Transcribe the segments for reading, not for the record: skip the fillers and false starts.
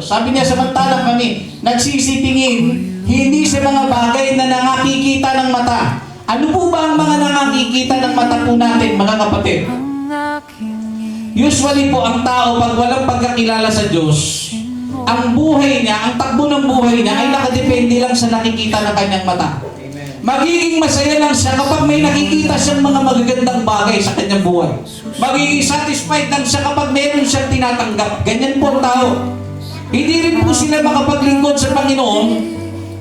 Sabi niya, samantalang kami nagsisitingin, hindi sa mga bagay na nakikita ng mata. Ano po ba ang mga nakikita ng mata po natin, mga kapatid? Usually po, ang tao, pag walang pagkakilala sa Diyos, ang buhay niya, ang takbo ng buhay niya, ay nakadepende lang sa nakikita ng kanyang mata. Magiging masaya lang siya kapag may nakikita siyang mga magagandang bagay sa kanyang buhay. Magiging satisfied lang siya kapag meron siyang tinatanggap. Ganyan po ang tao. Hindi rin po sila makapaglingkod sa Panginoon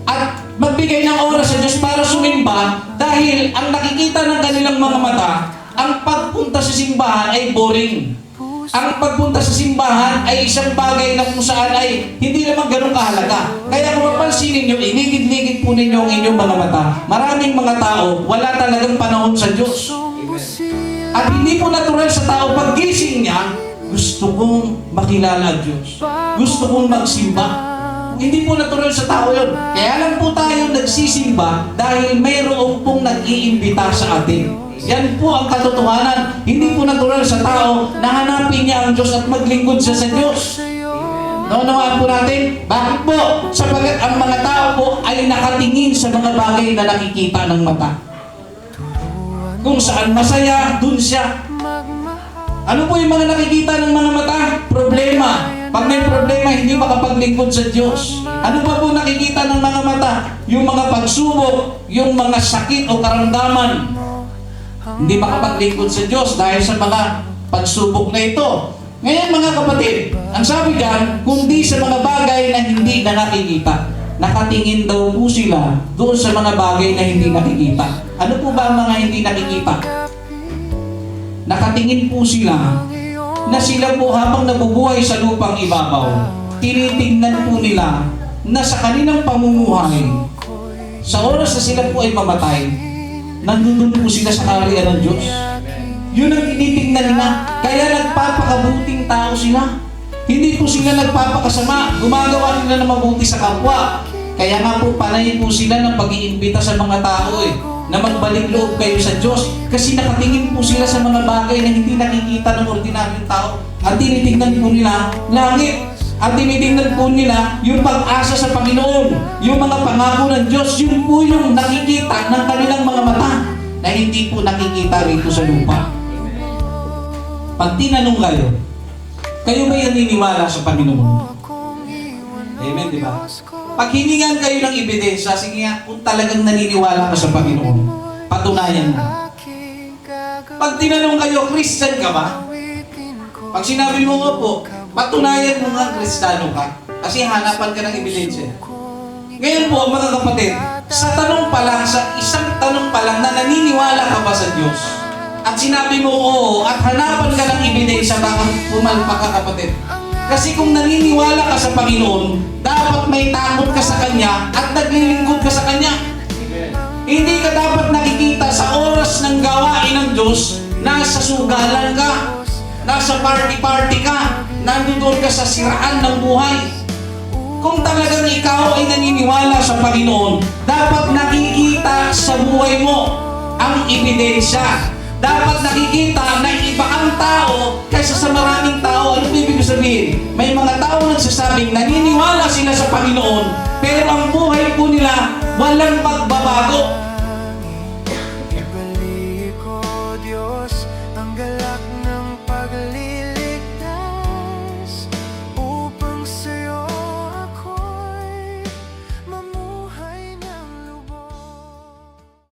at magbigay ng oras sa Diyos para sumimba dahil ang nakikita ng kanilang mga mata, ang pagpunta sa simbahan ay boring. Ang pagpunta sa simbahan ay isang bagay na kung saan ay hindi naman ganun kahalaga. Kaya kung mapansinin nyo, inigid-ligid po ninyo ang inyong mga mata. Maraming mga tao, wala talagang panahon sa Diyos. At hindi po natural sa tao, paggising niya, gusto kong makilala ang Diyos. Gusto kong magsimba. Hindi po natural sa tao yun. Kaya lang po tayo nagsisimba dahil mayroong pong nag-iimbita sa atin. Yan po ang katotohanan. Hindi po natural sa tao na hanapin niya ang Diyos at maglingkod siya sa Diyos. Naunawaan po natin? Bakit po? Sapagat ang mga tao po ay nakatingin sa mga bagay na nakikita ng mata. Kung saan masaya, dun siya. Ano po yung mga nakikita ng mga mata? Problema. Pag may problema, hindi makapaglingkod sa Diyos. Ano pa po nakikita ng mga mata? Yung mga pagsubok, yung mga sakit o karamdaman. Hindi makapaglingkod sa Diyos dahil sa mga pagsubok na ito. Ngayon mga kapatid, ang sabi dyan, kundi sa mga bagay na hindi na nakikita. Nakatingin daw po sila doon sa mga bagay na hindi nakikita. Ano po ba ang mga hindi nakikita? Nakatingin po sila na sila po habang nabubuhay sa lupang ibabaw, tinitingnan po nila na sa kanilang pamumuhay, sa oras na sila po ay mamatay, nandun po sila sa kaharian ng Diyos. Yun ang tinitingnan nila. Kaya nagpapakabuting tao sila. Hindi po sila nagpapakasama. Gumagawa nila ng mabuti sa kapwa. Kaya nga po panay po sila ng pag-iimbita sa mga tao na magbalik loob kayo sa Diyos. Kasi nakatingin po sila sa mga bagay na hindi nakikita ng ordinaryong tao. At tinitingnan po nila langit. At tinitingnan po nila yung pag-asa sa Panginoon. Yung mga pangako ng Diyos, yun po yung nakikita ng kanilang mga mata na hindi po nakikita rito sa lupa. Pag tinanong kayo, kayo ba naniniwala sa Panginoon? Amen, di ba? Pag hiningan kayo ng ebidensya, sige nga, kung talagang naniniwala ka sa Panginoon, patunayan mo. Pag tinanong kayo, Christian ka ba? Pag sinabi mo nga po, patunayan mo nga Kristiyano ka. Kasi hanapan ka ng ebidensya. Ngayon po, mga kapatid, sa tanong pa lang, sa isang tanong pa lang na naniniwala ka ba sa Diyos? At sinabi mo oo, at hanapan ka ng ebidensya, baka pumalpak ka, kapatid. Kasi kung naniniwala ka sa Panginoon, dapat may takot ka sa Kanya at naglilingkod ka sa Kanya. Hindi ka dapat nakikita sa oras ng gawain ng Diyos, nasa sugalan ka, nasa party-party ka, nandoon ka sa siraan ng buhay. Kung talagang ikaw ay naniniwala sa Panginoon, dapat nakikita sa buhay mo ang ebidensya. Dapat nakikita na iba ang tao kaysa sa maraming tao. Ano ibig sabihin? May mga tao nagsasabing naniniwala sila sa Panginoon, pero ang buhay po nila walang pagbabago.